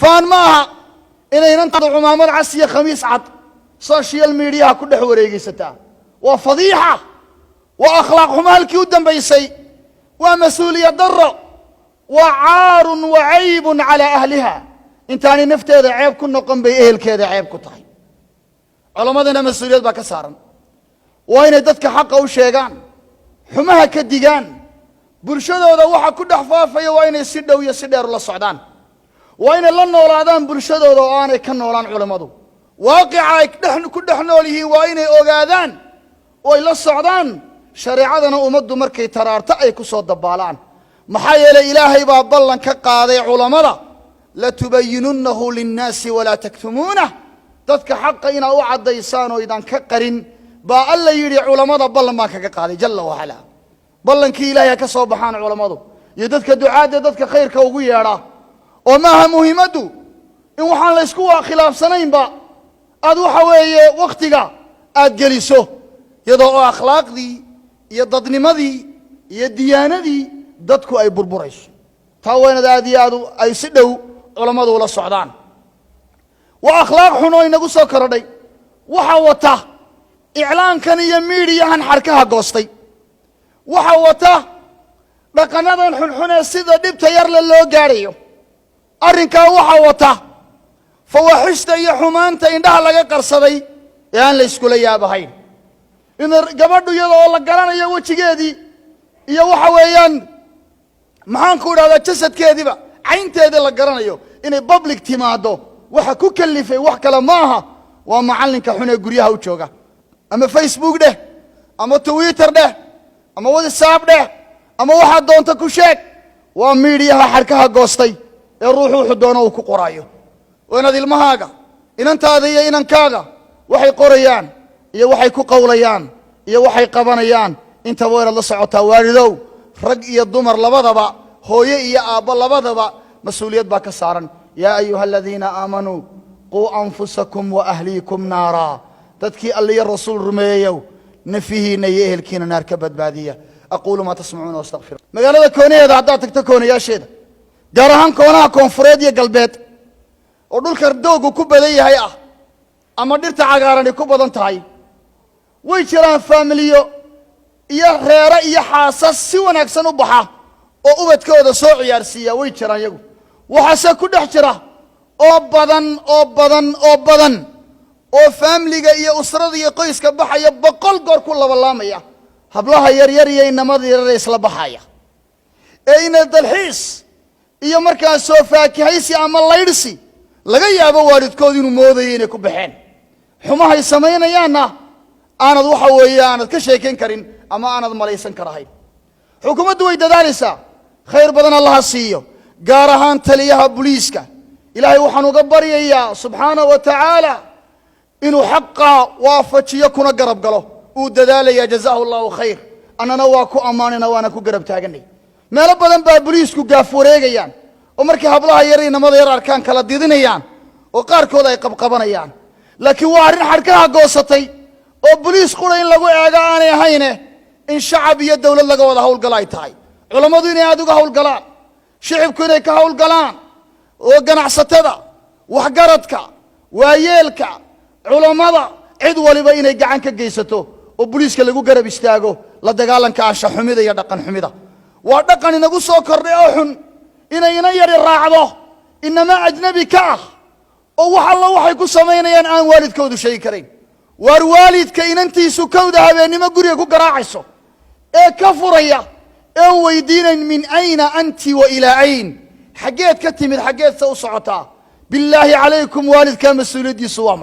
فان معها إن ينتظر عمامر عسية خميس عط سوشيال ميديا كله وريجي ستا وفضيحة وأخلاقهم هالكيودا بيسي ومسؤولية ضرة وعار وعيب على أهلها إنتاني نفت هذا عيب كنا قم بإهل كذا عيب كطهي على مدنا مسؤولية بكسارا وين دتك حقه وشيغان حماها كديغان برشدودا waxa ku dhaxfaafaya waa inay si dhow iyo si dheer la socdaan waa inay la noolaadaan bulshadooda oo aanay ka noolaan culimadu waaqica ay ku dhex nool yihiin waa inay ogaadaan oo la socdaan shariicadana umadu markay taraarta ay ku soo dabaalaan maxaa yeelay ilaahay baa ballan ka qaaday culimada la tubayyinunahu lin-naasi wala taktumuuna dadka xaq ina u cadeysaan oo idan ka qarin ba alla yiri culimada ballan baa kaga qaaday jalla wa ala ballankii ilaahay ka soo baxaan culimadu iyo dadka ducaada dadka khayrka ugu yeedha oo maaha muhiimadu in waxaan la isku khilaafsanaynba aad waxa weeye waqtiga aad geliso iyadoo akhlaaqdii iyo dadnimadii iyo diyaanadii dadku ay burburayso taa weynada aad iyo aad ay si dhow culimadu la socdaan wa akhlaaq xun oo inagu soo korodhay waxa wata iclaankan iyo miidiyahan xarkaha goostay waxa wata dhaqanadan xun ee sida dhibta yar loo gaarayo arrinka waxa wata fawaxista iyo xumaanta indhaha laga qarsaday ee aan la isku yaabahayn in gabadhu iyadoo la garanayo wajigeedii iyo waxa weeyaan maxaan ku raada jasadkeediba caynteeda la garanayo inay public timaado waxa ku kalifay wax kale maaha waa macalinka xun ee guryaha u jooga ama Facebook dheh ama Twitter dheh ama WhatsApp dheh ama waxa doonta ku sheeg waa miidiyaha xarkaha goostay ee ruuxu doono uu ku qoraayo wanaad ilmahaaga inantaada iyo inankaaga waxay qorayaan iyo waxay ku qowlayaan iyo waxay qabanayaan inta weerad la socotaa waalidow rag iyo dumar labadaba hooyo iyo aabba labadaba mas'uuliyad baa ka saaran yaa ayyuhalladheena aamanu qu anfusakum wa ahliikum naara dadkii Alle rasuul rumeeyo نفيهنا يهل كينا نار كبدبادية أقول ما تسمعون واستغفر مقالة كونية هذا عدات تكتكوني يا شيدا جارهان كونها كونفريدية قلبات ودول كردوغ وكوبا دي هيا أما ديرت عقاراني كوبا دانتاي ويشران فاميليو يا غيرا يا حاسس سيوان أكسانو بحا وقوبت كودا سوع يارسيا ويشران يقو وحاسا كود احترا أو بدن oo family-ga iyo usrada iyo qoyska baxaya boqol goor ku labalaamaya hablaha yar yar iyo inamada yar isla baxaya ee ina dalxiis iyo markaa soo faakihaysi ama laydhsi laga yaabo waalidkood inuu moodayo inay ku baxeen xumahay sameeynayaana aanad waxa weeyaan ka sheekeen karin ama aanad malaysan karahay xukuumaddu way dadaalaysaa khayr badan Allah siiyo gaar ahaan taliyaha booliiska ilaahay waxaan uga baryayaa subhanahu wa ta'ala إنه حقا وافجي كنا قرب قاله ودلالة يا جزاه الله خير أنا نواكو أماننا وأنا كو قرب تاجني ما لبدن بابليس كو قافوريجيان ومركي هبلها يرينا ما ضير أركان كلا ديدنيان وقار كودا يقبقبنيان لكن وارن حركها قوستي وبوليس قولين لقوا إعجاني هينه إن شعبية الدولة لقوا له القلاي تاي علماء دنيا هذو كهول قلان شعب كنا كهول قلان وقناع ستدا وحجرتك ويلك علماء عد ولبا إنay gacan ka geysato oo booliiska lagu garab istaago la dagaalanka anshax xumida iyo dhaqan xumida waa dhaqan inagu soo kordhay oo xun inayna yar raacdo inama ajnabi ka oo waxa waxay ku sameeyaan aan waalidkoodu shay karin war waalidka inantiisu kowda habeenimo guriga ku garaacayso ee ka furaya ee weydiinayn min ayna anti wa ila ayn xageed ka timid xageed soo socotaa billahi alaykum waalidka mas'uuliyadiisu waa